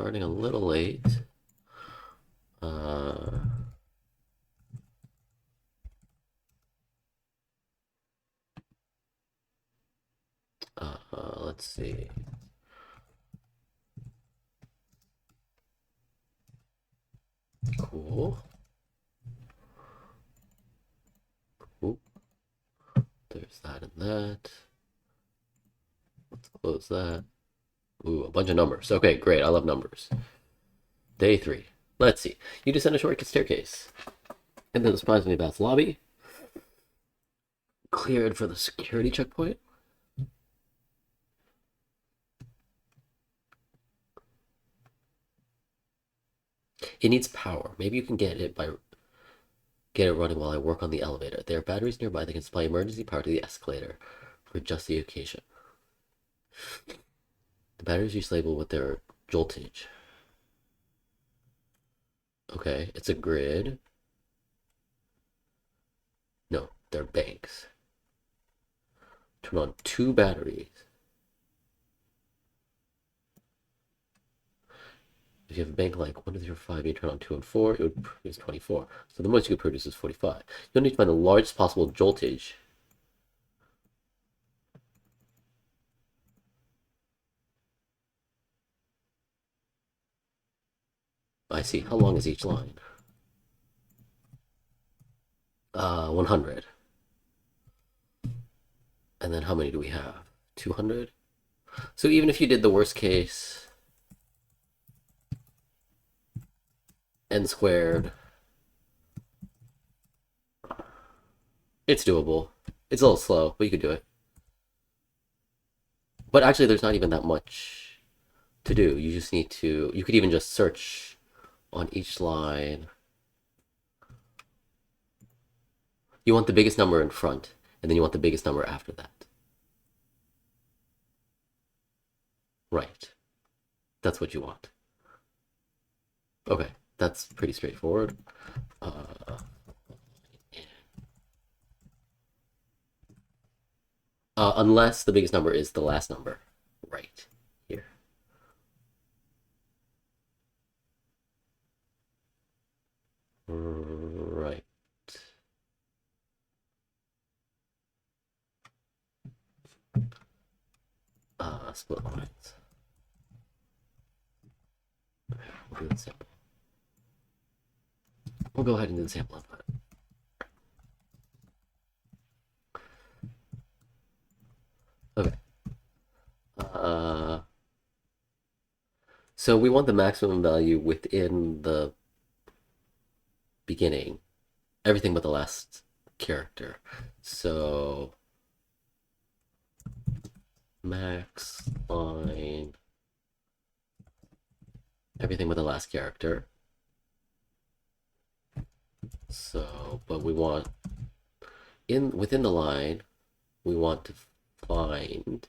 Starting a little late. Uh, let's see. Cool. Oop, there's that and that. Let's close that. Ooh, a bunch of numbers. Okay, great. I love numbers. Day 3. Let's see. You descend a short staircase. Enter the surprisingly vast lobby. Cleared for the security checkpoint. It needs power. Maybe you can get it running while I work on the elevator. There are batteries nearby that can supply emergency power to the escalator for just the occasion. The batteries use label with their voltage. Okay, it's a grid. No, they're banks. Turn on 2 batteries. If you have a bank like 1, 2, 3, 5, you turn on 2 and 4, it would produce 24. So the most you could produce is 45. You'll need to find the largest possible voltage. I see. How long is each line? 100. And then how many do we have? 200? So even if you did the worst case, n squared, it's doable. It's a little slow, but you could do it. But actually, there's not even that much to do. You just need to, you could even just search on each line. You want the biggest number in front, and then you want the biggest number after that. Right. That's what you want. Okay, that's pretty straightforward. Unless the biggest number is the last number. Right here. Right. Split lines. We'll do the sample. We'll go ahead and do the sample input. Okay. So we want the maximum value within the beginning. Everything but the last character. So max line everything but the last character. So, but we want within the line, we want to find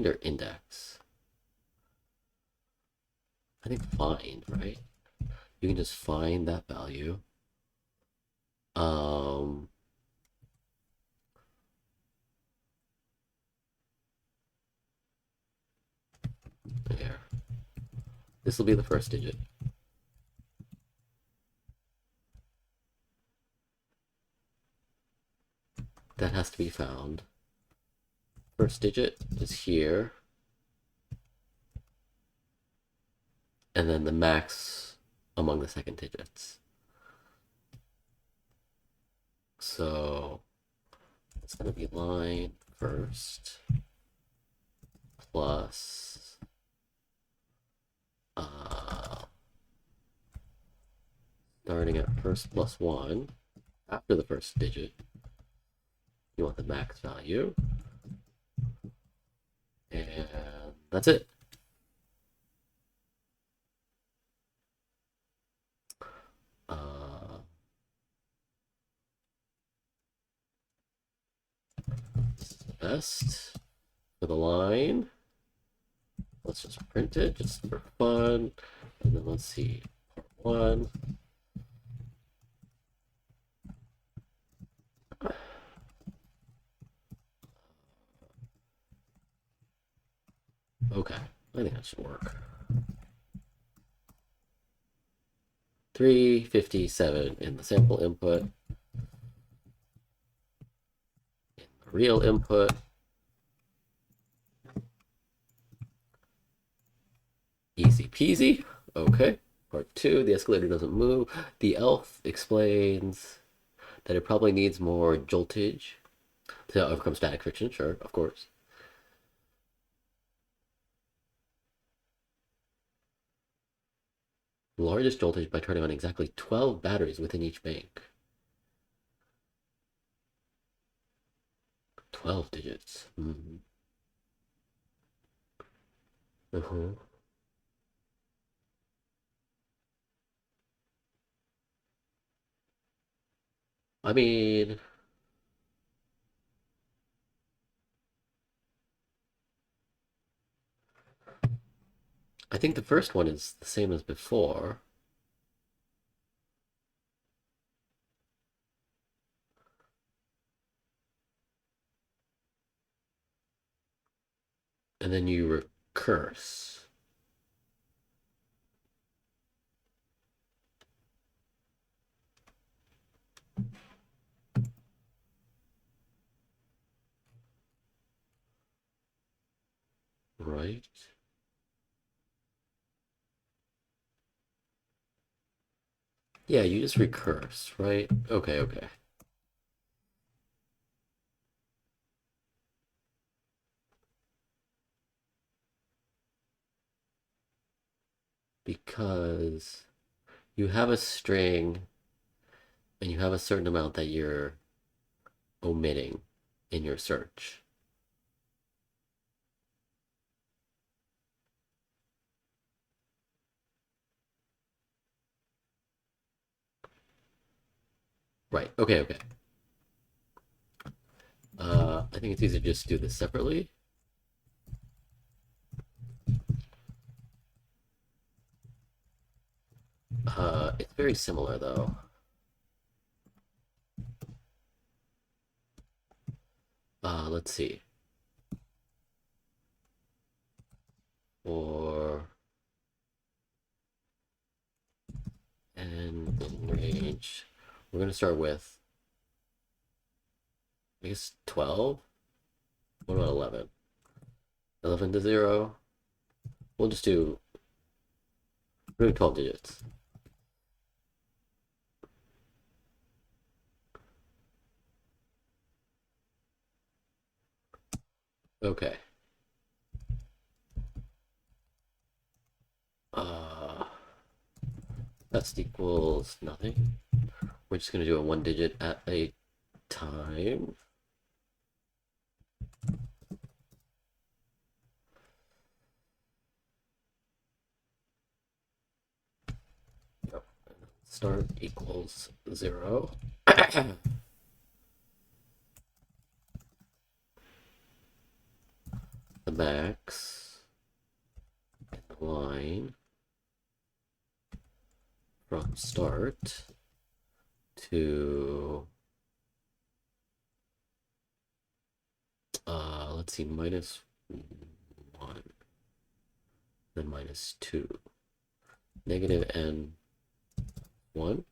or index. I think find, right? You can just find that value. There. This will be the first digit. That has to be found. First digit is here. And then the max among the second digits. So it's going to be line first plus starting at first plus 1 after the first digit. You want the max value. And that's it. Best for the line. Let's just print it just for fun. And then let's see, part 1. Okay, I think that should work. 357 in the sample input. In the real input, easy peasy. Okay. Part 2, the escalator doesn't move. The elf explains that it probably needs more joltage to overcome static friction. Sure, of course. Largest joltage by turning on exactly 12 batteries within each bank. 12 digits. Uh-huh. I mean, I think the first one is the same as before. And then you recurse. Right? Yeah, you just recurse, right? Okay, okay. Because you have a string and you have a certain amount that you're omitting in your search. Right. Okay, okay. I think it's easier to just do this separately. It's very similar though. Let's see. For n in range, we're gonna start with, I guess, 12. What about 11? 11 to 0. We'll just do 12 digits. Okay. Uh, That's equals nothing. We're just gonna do a 1 digit at a time. Yep. Start equals 0. The max in the line from start to let's see, -1, then -2, -n1.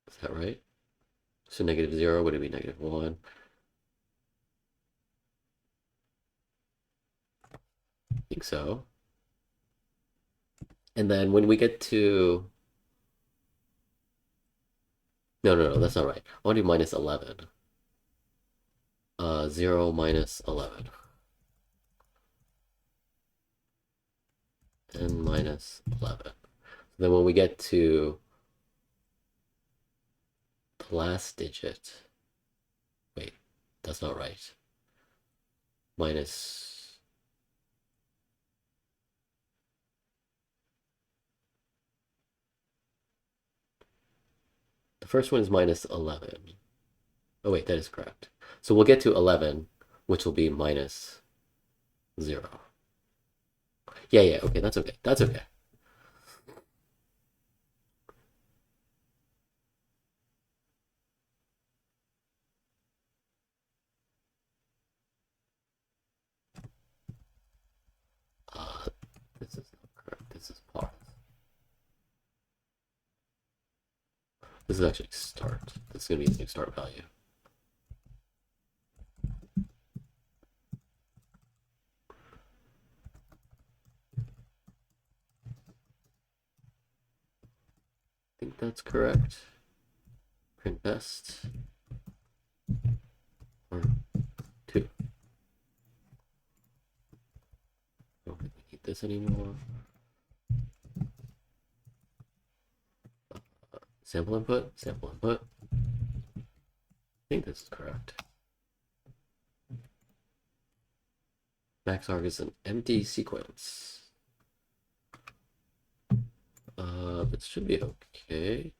Is that right? So -0, would it be -1? I think so. And then when we get to, no, that's not right. I want to do -11. 0 minus 11. N minus 11. Then when we get to the last digit, wait, that's not right. Minus, the first one is -11. Oh wait, that is correct. So we'll get to 11, which will be -0. Yeah, okay, that's okay. That's okay. This is actually start. This is going to be the new start value. I think that's correct. Print best. Or 2. I don't think we need this anymore. Sample input. Sample input. I think this is correct. Max arg is an empty sequence. This should be okay.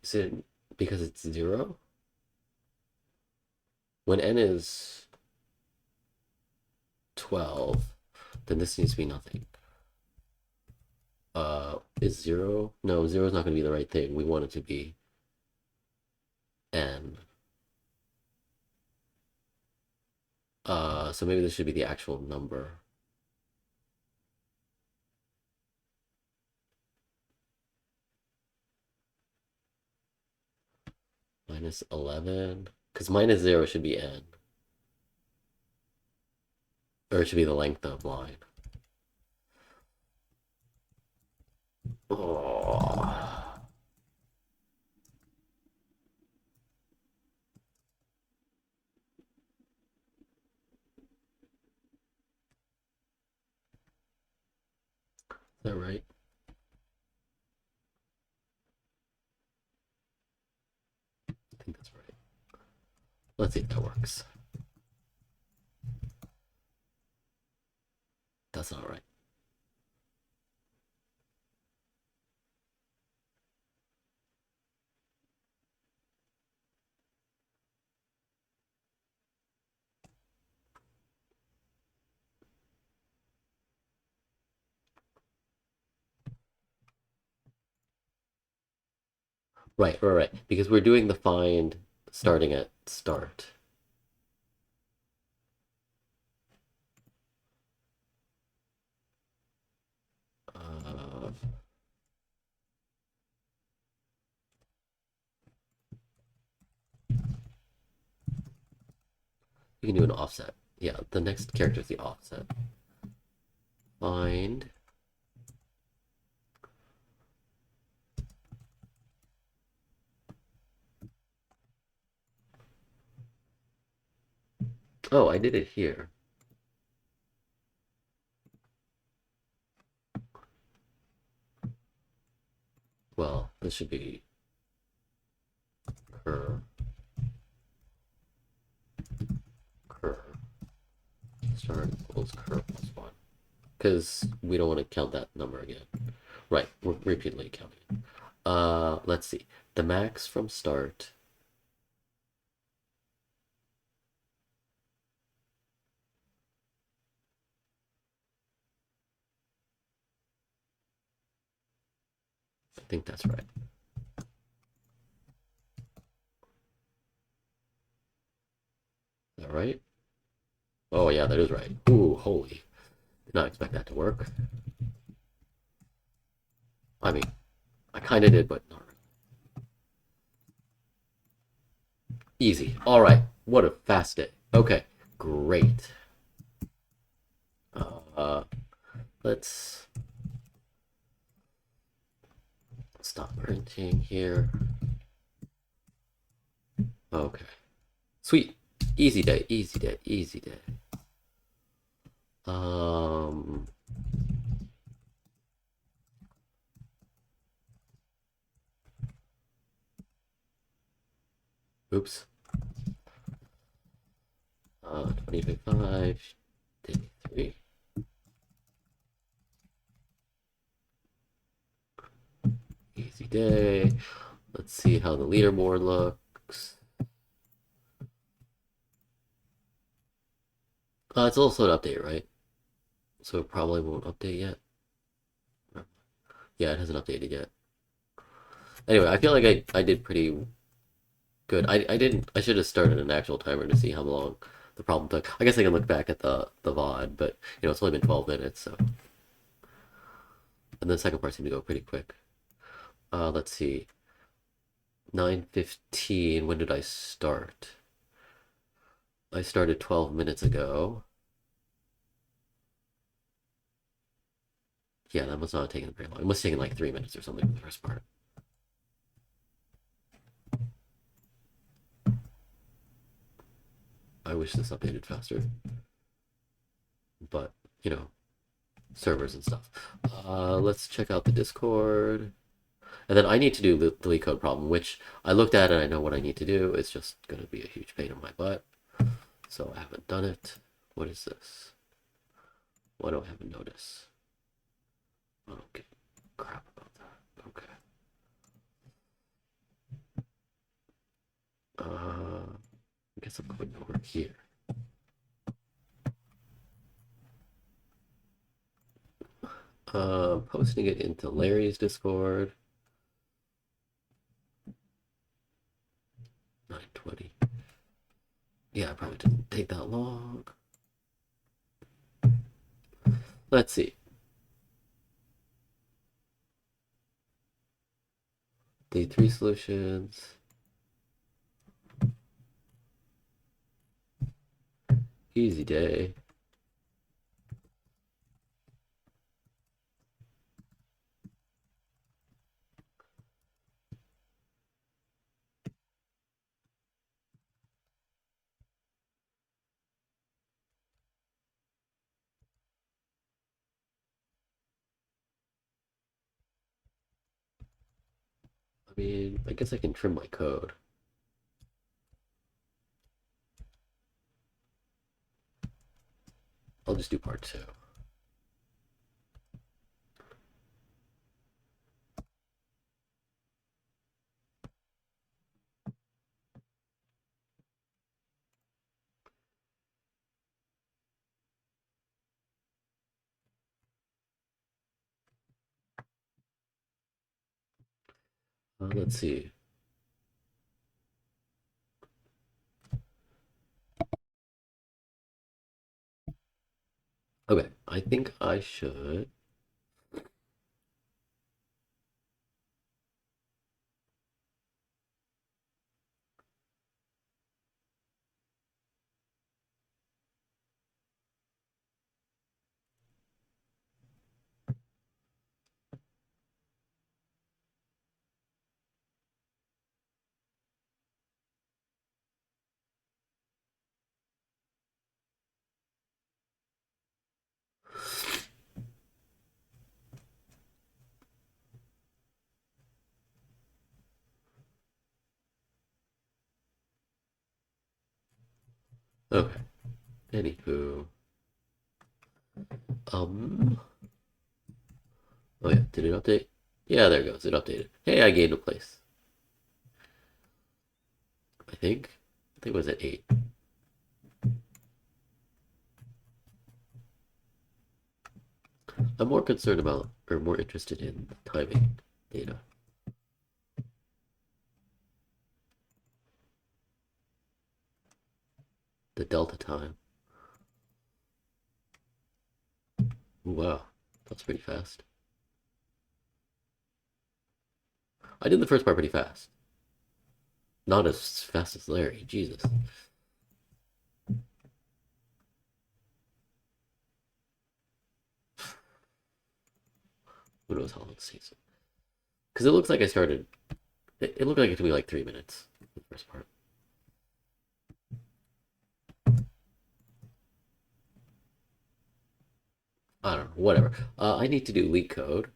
Is it because it's 0? When n is 12, then this needs to be nothing. Is 0? No, 0 is not going to be the right thing. We want it to be n. So maybe this should be the actual number. Minus 11, because minus 0 should be n. Or it should be the length of line. Oh. Is that right? I think that's right. Let's see if that works. That's not right. Right. Because we're doing the find starting at start. You can do an offset. Yeah, the next character is the offset. Find. Oh, I did it here. Well, this should be cur. Start equals cur plus 1. Because we don't want to count that number again. Right, we're repeatedly counting. Let's see. The max from start. I think that's right. Is that right? Oh yeah, that is right. Ooh, holy. Did not expect that to work. I mean, I kind of did, but not really. Easy. All right. What a fast day. Okay, great. Let's stop printing here. Okay. Sweet. Easy day, easy day, easy day. Oops. 25, 33. Easy day. Let's see how the leaderboard looks. It's also an update, right? So it probably won't update yet. Yeah, it hasn't updated yet. Anyway, I feel like I did pretty good. I should have started an actual timer to see how long the problem took. I guess I can look back at the VOD, but it's only been 12 minutes, so. And the second part seemed to go pretty quick. Let's see. 9:15. When did I start? I started 12 minutes ago. Yeah, that must not have taken very long. It must have taken like 3 minutes or something for the first part. I wish this updated faster. But, servers and stuff. Let's check out the Discord. And then I need to do the LeetCode problem, which I looked at and I know what I need to do. It's just going to be a huge pain in my butt. So I haven't done it. What is this? Why do I have a notice? I don't give crap about that. Okay. I guess I'm going over here. Posting it into Larry's Discord. 9:20. Yeah, it probably didn't take that long. Let's see. Day 3 solutions. Easy day. I mean, I guess I can trim my code. I'll just do part 2. Let's see. Okay, I think I should. Okay. Anywho. Oh yeah, did it update? Yeah, there it goes. It updated. Hey, I gained a place. I think. I think it was at 8. I'm more concerned about, or more interested in timing data. The delta time. Ooh, wow, that's pretty fast. I did the first part pretty fast. Not as fast as Larry, Jesus. Who knows how long it takes? Because it looks like I started. It looked like it took me like 3 minutes. The first part. I don't know. Whatever. I need to do LeetCode.